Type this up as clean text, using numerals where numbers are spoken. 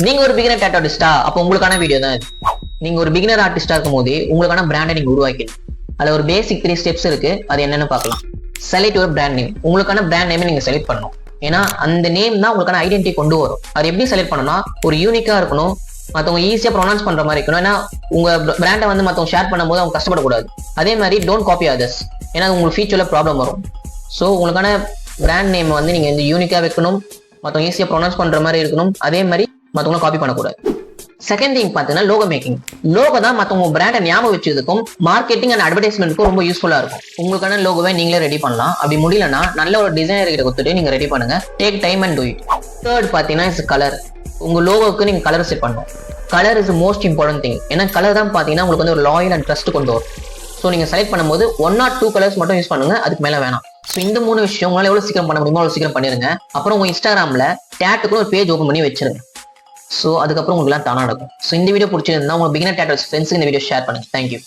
நீங்க ஒரு பிகினர் டேட்டோ ஆர்டிஸ்டா, அப்போ உங்களுக்கான வீடியோ தான் இது. நீங்க ஒரு பிகினர் ஆர்டிஸ்டா இருக்கும் போது உங்களுக்கான பிராண்டை நீங்க உருவாக்கணும். அதுல ஒரு பேசிக் 3 ஸ்டெப்ஸ் இருக்கு. அது என்னன்னு பார்க்கலாம். செலக்ட் ஒரு பிராண்ட் நேம். உங்களுக்கான பிராண்ட் நேம் நீங்க செலக்ட் பண்ணணும். ஏன்னா அந்த நேம் தான் உங்களுக்கான ஐடென்டிட்டி கொண்டு வரும். அது எப்படி செலக்ட் பண்ணணும்னா, ஒரு யூனிக்கா இருக்கணும், மற்றவங்க ஈஸியா ப்ரொனவுன்ஸ் பண்ற மாதிரி இருக்கணும். ஏன்னா உங்க பிராண்டை வந்து மற்றவங்க ஷேர் பண்ணும்போது அவங்க கஷ்டப்படக்கூடாது. அதே மாதிரி டோன்ட் காப்பி அதர்ஸ், ஏன்னா உங்களுக்கு ஃபியூச்சர்ல ப்ராப்ளம் வரும். ஸோ உங்களுக்கான பிராண்ட் நேம் வந்து நீங்க இந்த யூனிக்கா வைக்கணும், மற்றவங்க ஈஸியா ப்ரொனவுன்ஸ் பண்ற மாதிரி இருக்கணும். அதே மாதிரி மற்றவங்க காப்பி பண்ணக்கூடாது. செகண்ட் திங் பார்த்தீங்கன்னா லோகோ மேக்கிங். லோகோ தான் மற்றவங்க பிராண்டை ஞாபகம் வச்சதுக்கும் மார்க்கெட்டிங் அண்ட் அட்வர்டைஸ்மெண்ட்டுக்கும் ரொம்ப யூஸ்ஃபுல்லா இருக்கும். உங்களுக்கான லோகோவை நீங்களே ரெடி பண்ணலாம். அப்படி முடியலன்னா நல்ல ஒரு டிசைனர் கிட்ட கொடுத்துட்டு நீங்க ரெடி பண்ணுங்க. Take time and do it. Third பார்த்தீங்கன்னா இஸ் கலர். உங்க லோகோவுக்கு நீங்க கலர் செட் பண்ணணும். Colour is most important thing. ஏன்னா கலர் தான் பார்த்தீங்கன்னா உங்களுக்கு வந்து ஒரு லாயல் அண்ட் ட்ரஸ்ட் கொண்டு வரும். ஸோ நீங்க செலக்ட் பண்ணும்போது 1 or 2 கலர்ஸ் மட்டும் யூஸ் பண்ணுங்க, அதுக்கு மேல வேணாம். ஸோ இந்த 3 விஷயம் உங்களால எவ்வளவு சீக்கிரம் பண்ண முடியுமோ அவ்வளவு சீக்கிரம் பண்ணிருங்க. அப்புறம் உங்க இன்ஸ்டாகிராம்ல டேட்டுக்கு ஒரு பேஜ் ஓப்பன் பண்ணி வச்சிருங்க. ஸோ அதுக்கப்புறம் உங்களுக்கு எல்லாம் தானா நடக்கும். ஸோ இந்த வீடியோ பிடிச்சிருந்தா உங்க பிகினர் டேட்டோ ஃப்ரெண்ட்ஸுக்கு இந்த வீடியோ ஷேர் பண்ணுங்க. தேங்க்யூ.